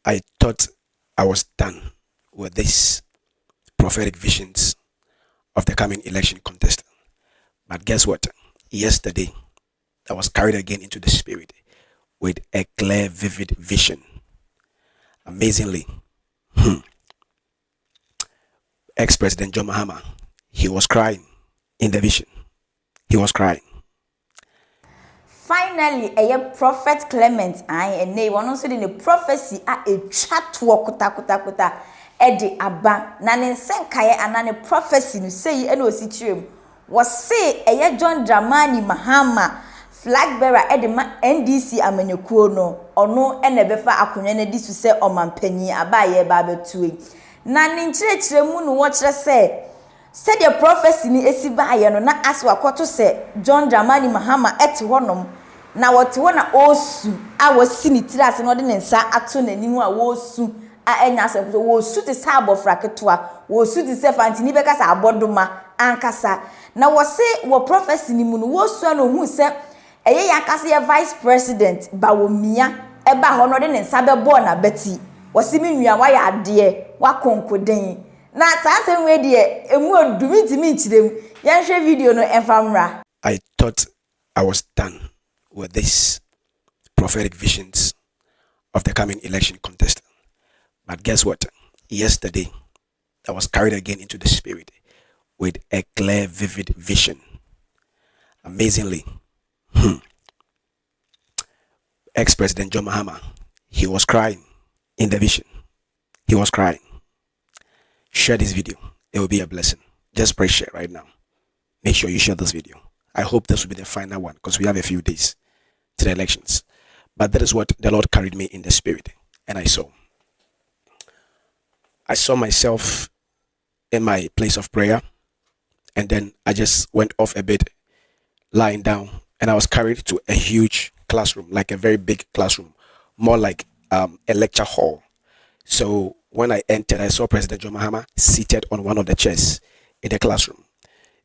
I thought I was done with these prophetic visions of the coming election contest. But guess what? Yesterday, I was carried again into the spirit with a clear, vivid vision. Amazingly, ex-president John Mahama, he was crying in the vision. He was crying. Finally, a prophet Clement, and they one also in the prophecy a chat kuta edi aba na ne nsenkaye ana ne prophecy no say e na osikyerem was say a John Dramani Mahama flag bearer edi ma NDC amanyekuo no ono e na befa akonwa na di su se omampani aba ye ba betue na ne nkyerɛkyerɛ mu no wo kyerɛ se said the prophecy ni esi ba ye no na aswa kwoto se John Dramani Mahama ete honom na wote wona osu a wasi ni tiri ase no de ne nsa ato n'anim a wosu a enya ase wosu te sa abofra ketwa wosu te se fantini be kasa abodoma ankasa na wose wo prophecy ni mu no wosu na ohu se eye yakase ye vice president bawomia e ba ho no de ne nsa be bo na bati wose mi nua wa ya ade wa konkoden na taasem we de emu odumi timi nchirem yanhwe video no enfamra. I thought I was done with these prophetic visions of the coming election contest. But guess what? Yesterday, I was carried again into the spirit with a clear, vivid vision. Amazingly, ex-president John Mahama, he was crying in the vision. He was crying. Share this video. It will be a blessing. Just press share right now. Make sure you share this video. I hope this will be the final one because we have a few days to the elections. But that is what the Lord carried me in the spirit. And I saw myself in my place of prayer. And then I just went off a bit, lying down. And I was carried to a huge classroom, like a very big classroom, more like a lecture hall. So when I entered, I saw President John Mahama seated on one of the chairs in the classroom.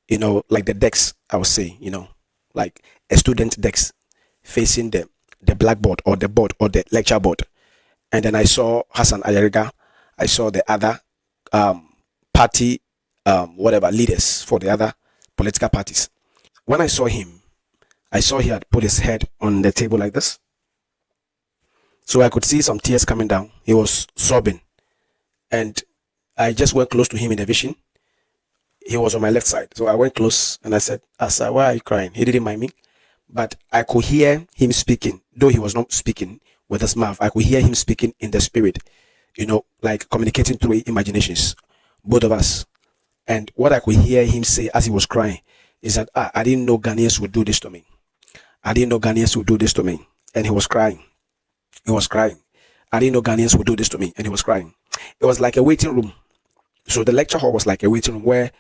You know, like the decks, I would say, you know, like a student desk facing the blackboard or the board or the lecture board. And then I saw Hassan Ayariga. I saw the other party, whatever, leaders for the other political parties. When I saw him, I saw he had put his head on the table like this. So I could see some tears coming down. He was sobbing. And I just went close to him in the vision. He was on my left side. So I went close and I said, Asa, why are you crying? He didn't mind me. But I could hear him speaking, though he was not speaking with his mouth. I could hear him speaking in the spirit, you know, like communicating through imaginations, both of us. And what I could hear him say as he was crying is that I didn't know Ghanaians would do this to me. I didn't know Ghanaians would do this to me. And he was crying. He was crying. I didn't know Ghanaians would do this to me. And he was crying. It was like a waiting room. So the lecture hall was like a waiting room where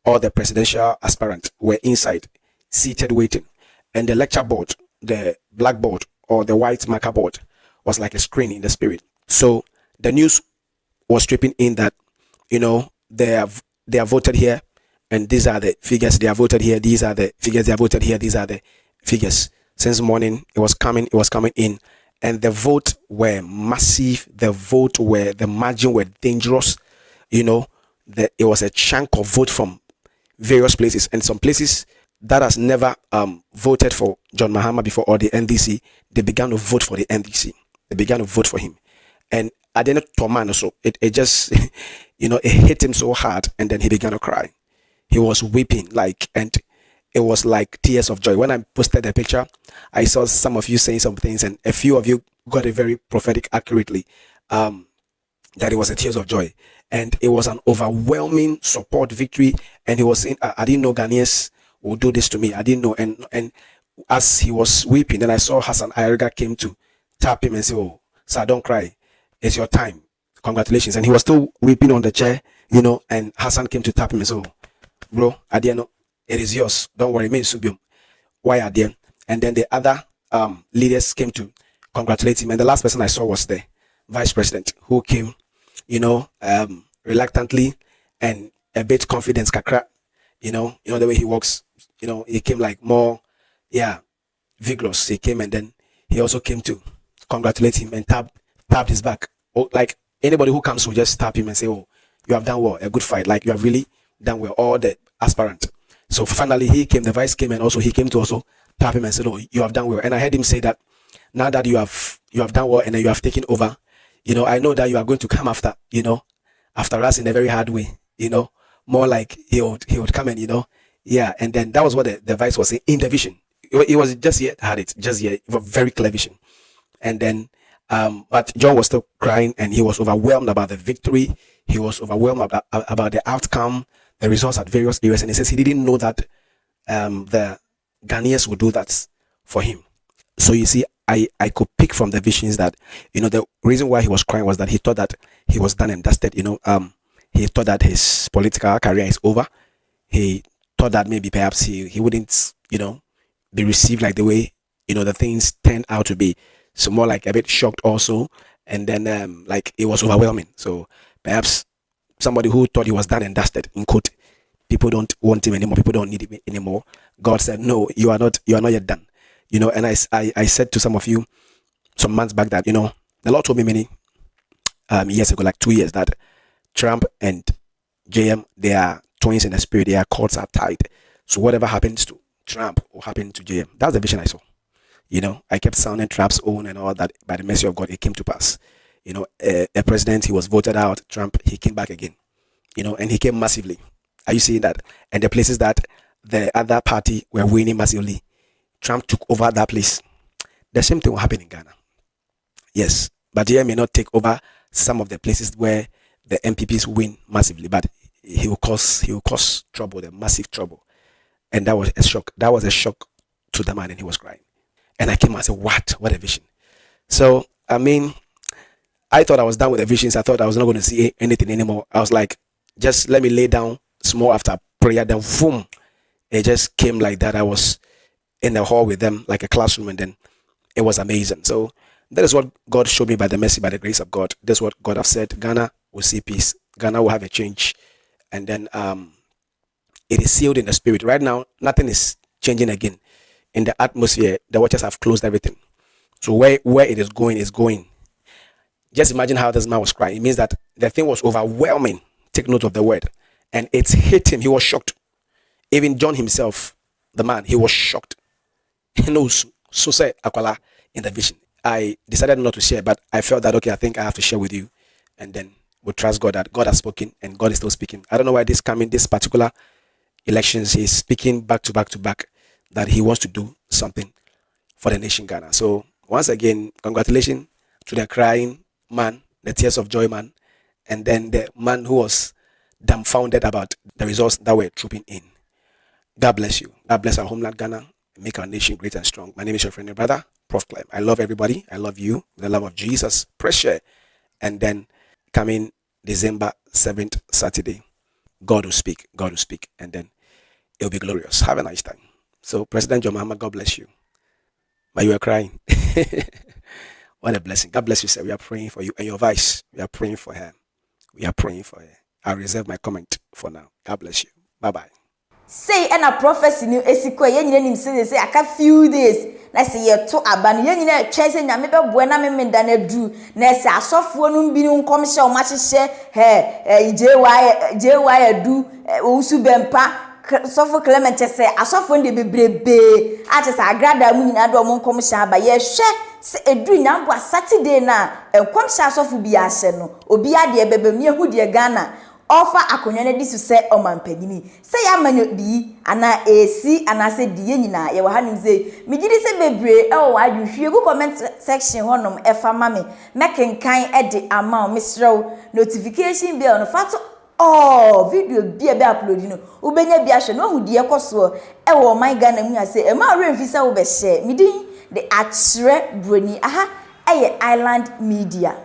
all the presidential aspirants were inside, seated waiting. And the lecture board, the blackboard or the white marker board was like a screen in the spirit. So the news was tripping in that, you know, they are voted here and these are the figures. They are voted here. These are the figures. They are voted here. These are the figures. Since morning, it was coming in. And the vote were massive. The margin were dangerous. You know, it was a chunk of vote from various places, and some places that has never voted for John Mahama before or the NDC, they began to vote for the NDC. They began to vote for him. And I didn't torment, so it just, you know, it hit him so hard, and then he began to cry. He was weeping, and it was like tears of joy. When I posted the picture, I saw some of you saying some things, and a few of you got it very prophetic accurately, that it was a tears of joy. And it was an overwhelming support victory. And he was saying, I didn't know Ghanaians would do this to me. I didn't know. And as he was weeping, then I saw Hassan Ayariga came to tap him and say, oh, sir, don't cry. It's your time. Congratulations. And he was still weeping on the chair, you know, and Hassan came to tap him and say, oh, bro, I didn't know. It is yours. Don't worry. Me, Subium. Why are there? And then the other leaders came to congratulate him. And the last person I saw was the vice president who came, you know, reluctantly and a bit confidence kakra, you know the way he walks, you know, he came like more, vigorous. He came and then he also came to congratulate him and tapped his back, like anybody who comes will just tap him and say, "Oh, you have done well, a good fight. Like you have really done well." All the aspirant. So finally, he came. The vice came, and also he came to also tap him and said, "Oh, you have done well." And I heard him say that now that you have done well and then you have taken over, I know that you are going to come after, after us in a very hard way, more like he would come and yeah. And then that was what the vice was saying in the vision. It was just yet had it just yet, it was very clear vision. And then but John was still crying and he was overwhelmed about the victory. He was overwhelmed about the outcome, the results at various areas, and he says he didn't know that the Ghanaians would do that for him. So you see, I could pick from the visions that the reason why he was crying was that he thought that he was done and dusted. He thought that his political career is over. He thought that maybe perhaps he wouldn't be received like the way the things turned out to be. So more like a bit shocked also, and then like it was overwhelming. So perhaps somebody who thought he was done and dusted, in quote, people don't want him anymore, people don't need him anymore. God said, no, you are not yet done. And I said to some of you some months back that the Lord told me many years ago, like 2 years, that Trump and JM, they are twins in the spirit, their cords are tied. So whatever happens to Trump will happen to JM. That's the vision I saw. I kept sounding Trump's own and all that. By the mercy of God, it came to pass. A president, he was voted out. Trump, he came back again. And he came massively. Are you seeing that? And the places that the other party were winning massively, Trump took over that place. The same thing will happen in Ghana. Yes, but he may not take over some of the places where the MPPs win massively, but he will cause trouble, the massive trouble. And that was a shock. That was a shock to the man, and he was crying. And I came and said, what a vision. So I mean, I thought I was done with the visions. I thought I was not going to see anything anymore. I was like, just let me lay down small after prayer. Then boom, it just came like that. I was in the hall with them like a classroom, and then it was amazing. So that is what God showed me by the mercy, by the grace of God. That's what God have said. Ghana will see peace. Ghana will have a change. And then it is sealed in the spirit. Right now, nothing is changing again. In the atmosphere, the watchers have closed everything. So where it is going is going. Just imagine how this man was crying. It means that the thing was overwhelming. Take note of the word. And it hit him. He was shocked. Even John himself, the man, he was shocked. He knows. So say Akwala in the vision. I decided not to share, but I felt that, okay, I think I have to share with you. And then we trust God that God has spoken and God is still speaking. I don't know why this particular elections, he's speaking back to back, that he wants to do something for the nation Ghana. So once again, congratulations to the crying man, the tears of joy man, and then the man who was dumbfounded about the results that were trooping in. God bless you. God bless our homeland Ghana. Make our nation great and strong. My name is your friend and brother, Prof. Clement. I love everybody. I love you. The love of Jesus. Pressure. And then coming December 7th, Saturday, God will speak. God will speak. And then it will be glorious. Have a nice time. So, President John Mahama, God bless you. But you were crying. What a blessing. God bless you, sir. We are praying for you and your vice. We are praying for her. We are praying for her. I reserve my comment for now. God bless you. Bye-bye. Say and a prophecy new esiko yen nim say aka few days na say ye to aba no yen nyina twa say nyame beboa na memenda na du na say asofo no bi no nkom hye o ma hye JY adu osu bempa sofo Clement say asofo nde bebrebe ate say agrada mu nyina do mo nkom hye aba ye hwe se edu nyambo Saturday na enkom hye asofo bi a hye no obi ade bebem ne hu de Ghana offer akonwa na disu se omampanyini se ya manyo di ana esi ana se di nyina ye wa hanim se migidi se bebre e wo adwhwie go comment section honom e fa ma me mekenkan e de ama o misrew notification bell no fato video bi e be upload no ubenya bi ahwe no ahudi ekoso e wo my Ghana mu ya se e ma remfi se wo be share midin the atre broni aha eye island media